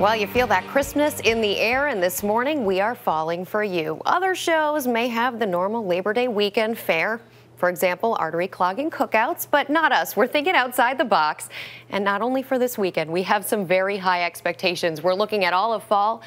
Well, you feel that crispness in the air, and this morning we are falling for you. Other shows may have the normal Labor Day weekend fare. For example, artery clogging cookouts, but not us. We're thinking outside the box. And not only for this weekend, we have some very high expectations. We're looking at all of fall,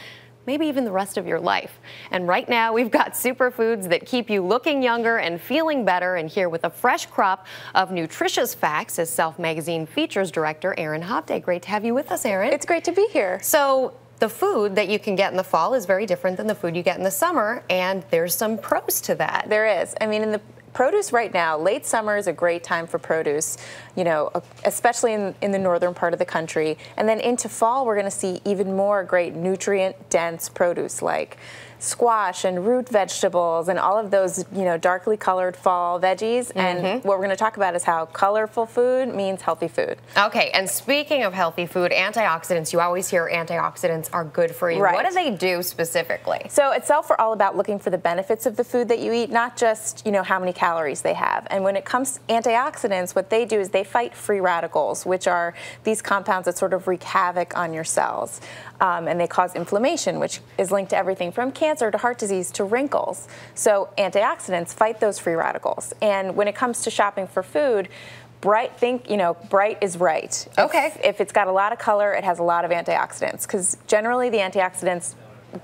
maybe even the rest of your life. And right now, we've got superfoods that keep you looking younger and feeling better. And here with a fresh crop of nutritious facts is Self Magazine Features Director Erin Hobday. Great to have you with us, Erin. It's great to be here. So the food that you can get in the fall is very different than the food you get in the summer, and there's some pros to that. There is. I mean, in the produce right now, late summer is a great time for produce, you know, especially in the northern part of the country. And then into fall, we're going to see even more great nutrient-dense produce like squash and root vegetables and all of those, you know, darkly colored fall veggies. And what we're going to talk about is how colorful food means healthy food. Okay, and speaking of healthy food, antioxidants, you always hear antioxidants are good for you. Right. What do they do specifically? So at Self, we're all about looking for the benefits of the food that you eat, not just, you know, how many calories they have. And when it comes to antioxidants, what they do is they fight free radicals, which are these compounds that sort of wreak havoc on your cells. And they cause inflammation, which is linked to everything from cancer to heart disease to wrinkles. So antioxidants fight those free radicals. And when it comes to shopping for food, bright is right. Okay. If it's got a lot of color, it has a lot of antioxidants, because generally the antioxidants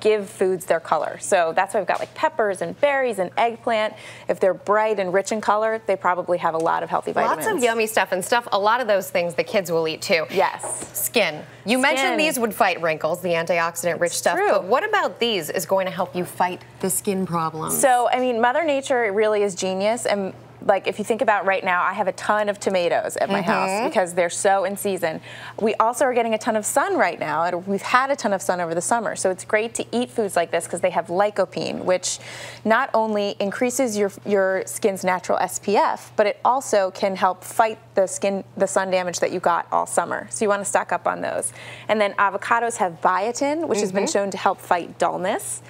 give foods their color. So that's why we've got like peppers and berries and eggplant. If they're bright and rich in color, they probably have a lot of healthy vitamins. Lots of yummy stuff and stuff. A lot of those things the kids will eat too. Yes. Skin. You mentioned these would fight wrinkles, the antioxidant-rich stuff. True. But what about these is going to help you fight the skin problems? So, I mean, Mother Nature really is genius. And like, if you think about right now, I have a ton of tomatoes at my house because they're so in season. We also are getting a ton of sun right now, and we've had a ton of sun over the summer. So it's great to eat foods like this because they have lycopene, which not only increases your skin's natural SPF, but it also can help fight the sun damage that you got all summer. So you want to stock up on those. And then avocados have biotin, which has been shown to help fight dullness.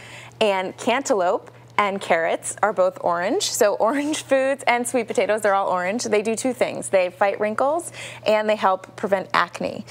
And cantaloupe and carrots are both orange. So orange foods and sweet potatoes, they're all orange. They do two things. They fight wrinkles and they help prevent acne.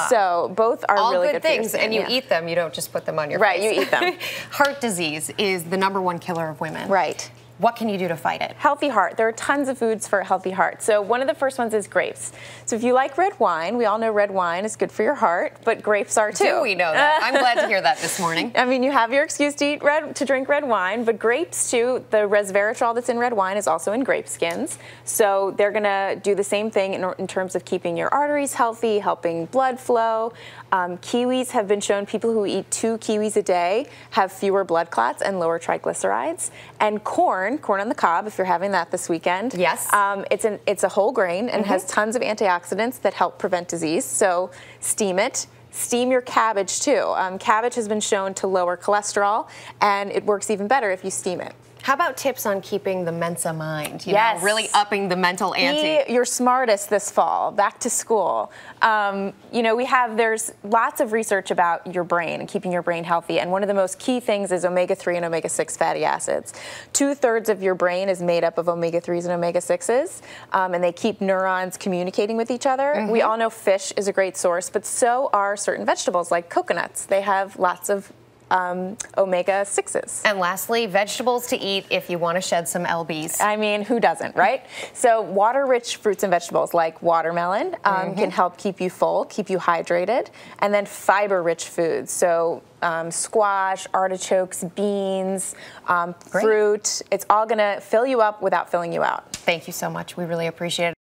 So both are really good things, for your skin. and you eat them. You don't just put them on your face. Right, you eat them. Heart disease is the #1 killer of women. Right. What can you do to fight it? Healthy heart. There are tons of foods for a healthy heart. So one of the first ones is grapes. So if you like red wine, we all know red wine is good for your heart, but grapes are too. Do we know that? I'm glad to hear that this morning. I mean, you have your excuse to drink red wine, but grapes too. The resveratrol that's in red wine is also in grape skins. So they're going to do the same thing in terms of keeping your arteries healthy, helping blood flow. Kiwis have been shown, people who eat 2 kiwis a day have fewer blood clots and lower triglycerides. And corn on the cob, if you're having that this weekend. Yes. It's a whole grain and has tons of antioxidants that help prevent disease. So steam it. Steam your cabbage too. Cabbage has been shown to lower cholesterol, and it works even better if you steam it. How about tips on keeping the Mensa mind? You know, really upping the mental ante. Be your smartest this fall, back to school. You know, there's lots of research about your brain and keeping your brain healthy, and one of the most key things is omega-3 and omega-6 fatty acids. 2/3 of your brain is made up of omega-3s and omega-6s, and they keep neurons communicating with each other. We all know fish is a great source, but so are certain vegetables like coconuts. They have lots of omega-6s. And lastly, vegetables to eat if you want to shed some lbs. I mean, who doesn't, right? So water-rich fruits and vegetables like watermelon can help keep you full, keep you hydrated. And then fiber-rich foods, so squash, artichokes, beans, fruit. It's all going to fill you up without filling you out. Thank you so much. We really appreciate it.